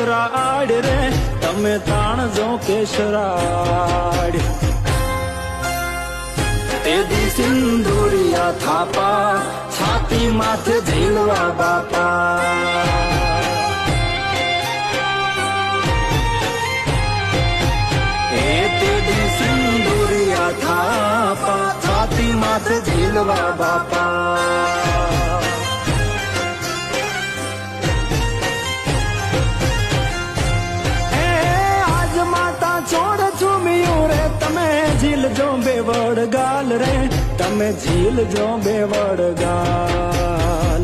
કેસરાડ રે તમે તાણજો કેસરાડ તેદી સિંદુરિયા થાપા છાતી માથે ઝીલવા બાપા તેદી સિંદુરિયા થાપા છાતી માથે ઝીલવા બાપા ઝીલજો બેવડ ગાલ રે તમે ઝીલજો બેવડ ગાલ